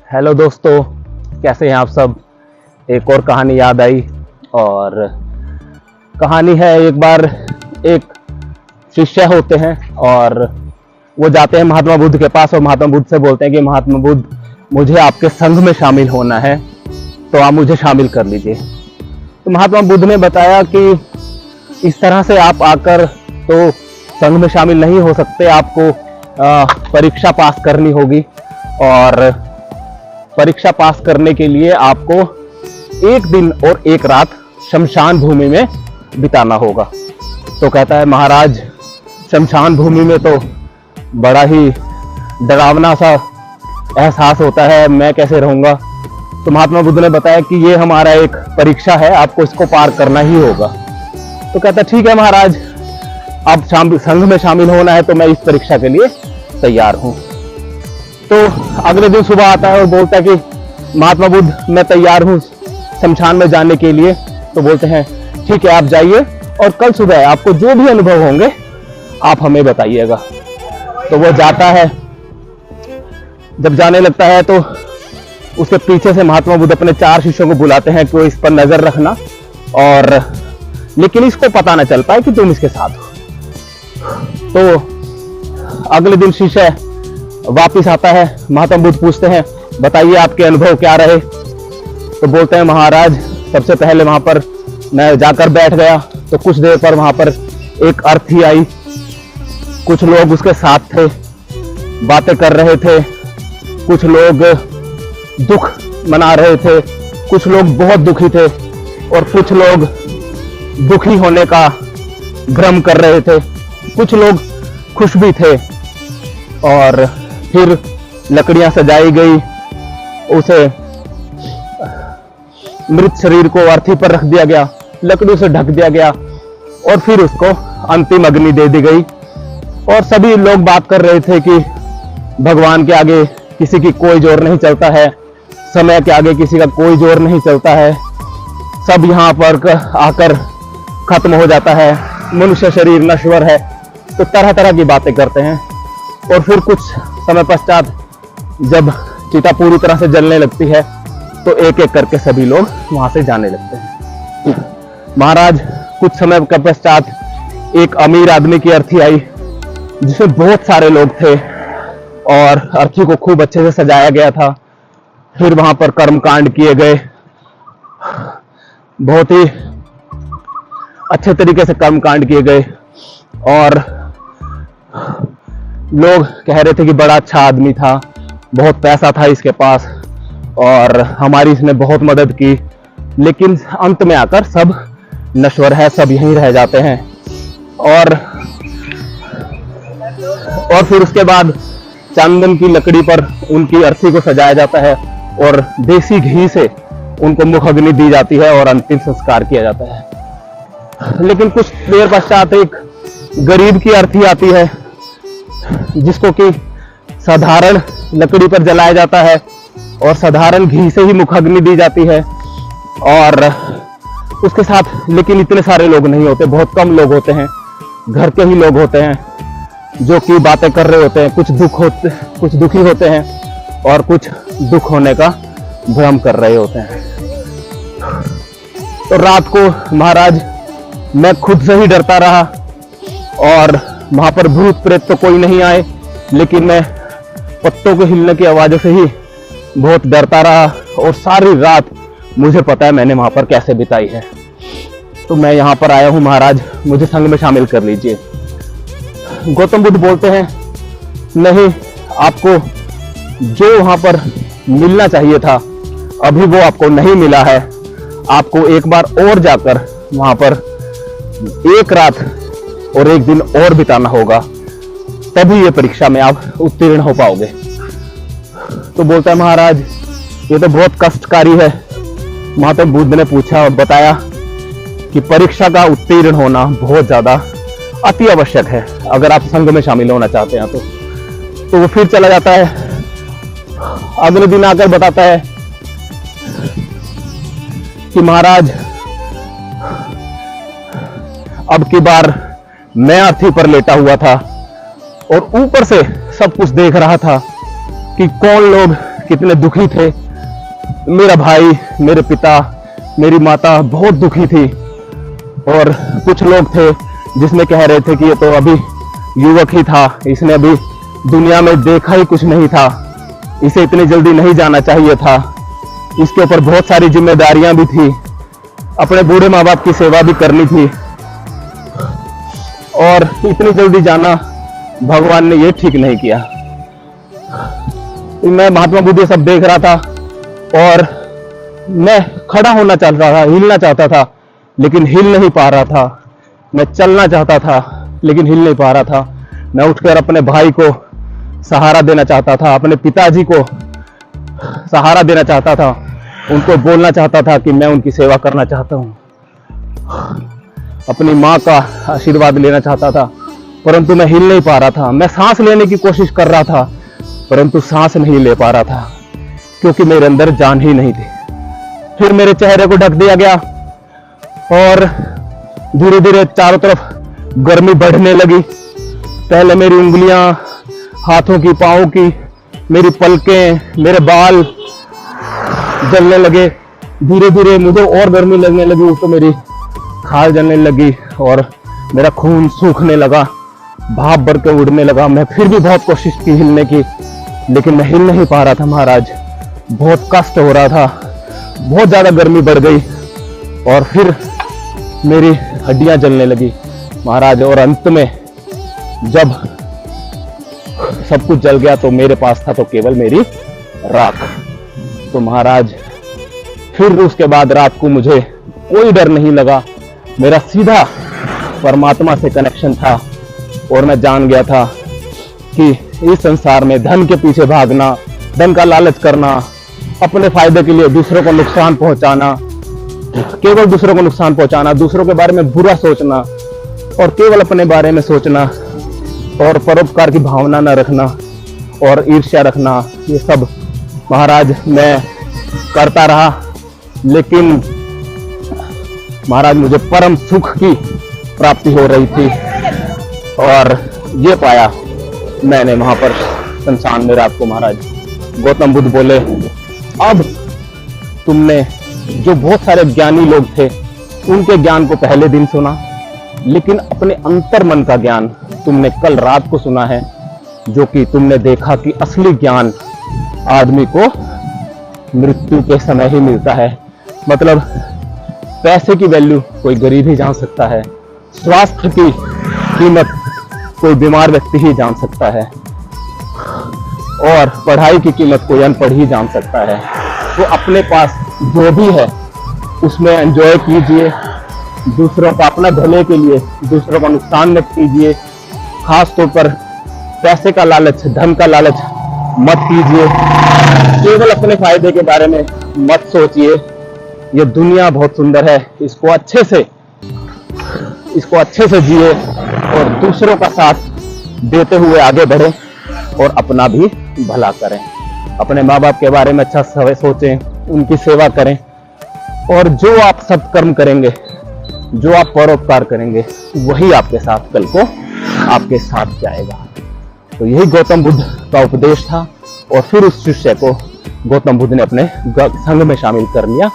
Hello दोस्तों, कैसे हैं आप सब। एक और कहानी याद आई और कहानी है, एक बार एक शिष्य होते हैं और वो जाते हैं महात्मा बुद्ध के पास और महात्मा बुद्ध से बोलते हैं कि महात्मा बुद्ध, मुझे आपके संघ में शामिल होना है, तो आप मुझे शामिल कर लीजिए। तो महात्मा बुद्ध ने बताया कि इस तरह से आप आकर तो संघ में शामिल नहीं हो सकते, आपको परीक्षा पास करनी होगी और परीक्षा पास करने के लिए आपको एक दिन और एक रात शमशान भूमि में बिताना होगा। तो कहता है, महाराज शमशान भूमि में तो बड़ा ही डरावना सा एहसास होता है, मैं कैसे रहूंगा। तो महात्मा बुद्ध ने बताया कि ये हमारा एक परीक्षा है, आपको इसको पार करना ही होगा। तो कहता है, ठीक है महाराज, अब संघ में शामिल होना है तो मैं इस परीक्षा के लिए तैयार हूं। तो अगले दिन सुबह आता है और बोलता है कि महात्मा बुद्ध, मैं तैयार हूं शमशान में जाने के लिए। तो बोलते हैं, ठीक है आप जाइए और कल सुबह आपको जो भी अनुभव होंगे आप हमें बताइएगा। तो वो जाता है, जब जाने लगता है तो उसके पीछे से महात्मा बुद्ध अपने 4 शिष्यों को बुलाते हैं कि वो इस पर नजर रखना, और लेकिन इसको पता ना चल पाए कि तुम इसके साथ हो। तो अगले दिन शिष्य वापिस आता है, महात्मा बुद्ध पूछते हैं, बताइए आपके अनुभव क्या रहे। तो बोलते हैं, महाराज सबसे पहले वहां पर मैं जाकर बैठ गया तो कुछ देर पर वहां पर एक अर्थी आई, कुछ लोग उसके साथ थे, बातें कर रहे थे, कुछ लोग दुख मना रहे थे, कुछ लोग बहुत दुखी थे और कुछ लोग दुखी होने का भ्रम कर रहे थे, कुछ लोग खुश भी थे। और फिर लकड़ियां सजाई गई, उसे मृत शरीर को अर्थी पर रख दिया गया, लकड़ियों से ढक दिया गया और फिर उसको अंतिम अग्नि दे दी गई। और सभी लोग बात कर रहे थे कि भगवान के आगे किसी की कोई जोर नहीं चलता है, समय के आगे किसी का कोई जोर नहीं चलता है, सब यहाँ पर आकर खत्म हो जाता है, मनुष्य शरीर नश्वर है। तो तरह तरह की बातें करते हैं। और फिर कुछ समय पश्चात जब चिता पूरी तरह से जलने लगती है तो एक एक करके सभी लोग वहां से जाने लगते हैं। महाराज कुछ समय के पश्चात एक अमीर आदमी की अर्थी आई जिसमें बहुत सारे लोग थे और अर्थी को खूब अच्छे से सजाया गया था। फिर वहां पर कर्मकांड किए गए, बहुत ही अच्छे तरीके से कर्मकांड किए गए और लोग कह रहे थे कि बड़ा अच्छा आदमी था, बहुत पैसा था इसके पास और हमारी इसने बहुत मदद की, लेकिन अंत में आकर सब नश्वर है, सब यहीं रह जाते हैं। और फिर उसके बाद चंदन की लकड़ी पर उनकी अर्थी को सजाया जाता है और देसी घी से उनको मुख अग्नि दी जाती है और अंतिम संस्कार किया जाता है। लेकिन कुछ देर पश्चात एक गरीब की अर्थी आती है जिसको कि साधारण लकड़ी पर जलाया जाता है और साधारण घी से ही मुखाग्नि दी जाती है। और उसके साथ लेकिन इतने सारे लोग नहीं होते, बहुत कम लोग होते हैं, घर के ही लोग होते हैं जो कि बातें कर रहे होते हैं, कुछ दुखी होते हैं और कुछ दुख होने का भ्रम कर रहे होते हैं। तो रात को महाराज मैं खुद से ही डरता रहा और वहां पर भूत प्रेत तो कोई नहीं आए, लेकिन मैं पत्तों के हिलने की आवाजों से ही बहुत डरता रहा और सारी रात मुझे पता है मैंने वहां पर कैसे बिताई है। तो मैं यहाँ पर आया हूँ महाराज, मुझे संघ में शामिल कर लीजिए। गौतम बुद्ध बोलते हैं, नहीं, आपको जो वहां पर मिलना चाहिए था अभी वो आपको नहीं मिला है, आपको एक बार और जाकर वहां पर एक रात और एक दिन और बिताना होगा, तभी ये परीक्षा में आप उत्तीर्ण हो पाओगे। तो बोलता है, महाराज ये तो बहुत कष्टकारी है। महात्मा बुद्ध ने पूछा और बताया कि परीक्षा का उत्तीर्ण होना बहुत ज्यादा अति आवश्यक है अगर आप संघ में शामिल होना चाहते हैं। तो वो फिर चला जाता है, अगले दिन आकर बताता है कि महाराज अब की बार मैं अर्थी पर लेटा हुआ था और ऊपर से सब कुछ देख रहा था कि कौन लोग कितने दुखी थे। मेरा भाई, मेरे पिता, मेरी माता बहुत दुखी थी। और कुछ लोग थे जिसमें कह रहे थे कि ये तो अभी युवक ही था, इसने अभी दुनिया में देखा ही कुछ नहीं था, इसे इतनी जल्दी नहीं जाना चाहिए था, इसके ऊपर बहुत सारी जिम्मेदारियां भी थी, अपने बूढ़े माँ बाप की सेवा भी करनी थी और इतनी जल्दी जाना भगवान ने ये ठीक नहीं किया। मैं महात्मा बुद्ध सब देख रहा था और मैं खड़ा होना चाहता था, हिलना चाहता था, लेकिन हिल नहीं पा रहा था। मैं चलना चाहता था लेकिन हिल नहीं पा रहा था। मैं उठकर अपने भाई को सहारा देना चाहता था, अपने पिताजी को सहारा देना चाहता था, उनको बोलना चाहता था कि मैं उनकी सेवा करना चाहता हूँ, अपनी माँ का आशीर्वाद लेना चाहता था, परंतु मैं हिल नहीं पा रहा था। मैं सांस लेने की कोशिश कर रहा था परंतु सांस नहीं ले पा रहा था क्योंकि मेरे अंदर जान ही नहीं थी। फिर मेरे चेहरे को ढक दिया गया और धीरे धीरे चारों तरफ गर्मी बढ़ने लगी। पहले मेरी उंगलियां, हाथों की, पांवों की, मेरी पलकें, मेरे बाल जलने लगे। धीरे धीरे मुझे और गर्मी लगने लगी, तो मेरी खाल जलने लगी और मेरा खून सूखने लगा, भाप भर के उड़ने लगा। मैं फिर भी बहुत कोशिश की हिलने की, लेकिन मैं हिल नहीं पा रहा था महाराज। बहुत कष्ट हो रहा था, बहुत ज्यादा गर्मी बढ़ गई और फिर मेरी हड्डियां जलने लगी महाराज। और अंत में जब सब कुछ जल गया तो मेरे पास था तो केवल मेरी राख। तो महाराज फिर उसके बाद रात को मुझे कोई डर नहीं लगा, मेरा सीधा परमात्मा से कनेक्शन था और मैं जान गया था कि इस संसार में धन के पीछे भागना, धन का लालच करना, अपने फायदे के लिए दूसरों को नुकसान पहुंचाना, केवल दूसरों को नुकसान पहुंचाना, दूसरों के बारे में बुरा सोचना और केवल अपने बारे में सोचना और परोपकार की भावना न रखना और ईर्ष्या रखना, ये सब महाराज मैं करता रहा। लेकिन महाराज मुझे परम सुख की प्राप्ति हो रही थी और ये पाया मैंने वहां पर संसान में रात को। महाराज गौतम बुद्ध बोले, अब तुमने जो बहुत सारे ज्ञानी लोग थे उनके ज्ञान को पहले दिन सुना, लेकिन अपने अंतर मन का ज्ञान तुमने कल रात को सुना है, जो कि तुमने देखा कि असली ज्ञान आदमी को मृत्यु के समय ही मिलता है। मतलब पैसे की वैल्यू कोई गरीब ही जान सकता है, स्वास्थ्य की कीमत कोई बीमार व्यक्ति ही जान सकता है और पढ़ाई की कीमत कोई अनपढ़ ही जान सकता है। तो अपने पास जो भी है उसमें एंजॉय कीजिए, दूसरों का अपना भले के लिए दूसरों का नुकसान मत कीजिए, खास तौर पर पैसे का लालच, धन का लालच मत कीजिए, केवल अपने फायदे के बारे में मत सोचिए। ये दुनिया बहुत सुंदर है, इसको अच्छे से जिए और दूसरों का साथ देते हुए आगे बढ़े और अपना भी भला करें। अपने माँ बाप के बारे में अच्छा सोचें, उनकी सेवा करें और जो आप सत्कर्म करेंगे, जो आप परोपकार करेंगे, वही आपके साथ कल को आपके साथ जाएगा। तो यही गौतम बुद्ध का उपदेश था और फिर उस शिष्य को गौतम बुद्ध ने अपने संघ में शामिल कर लिया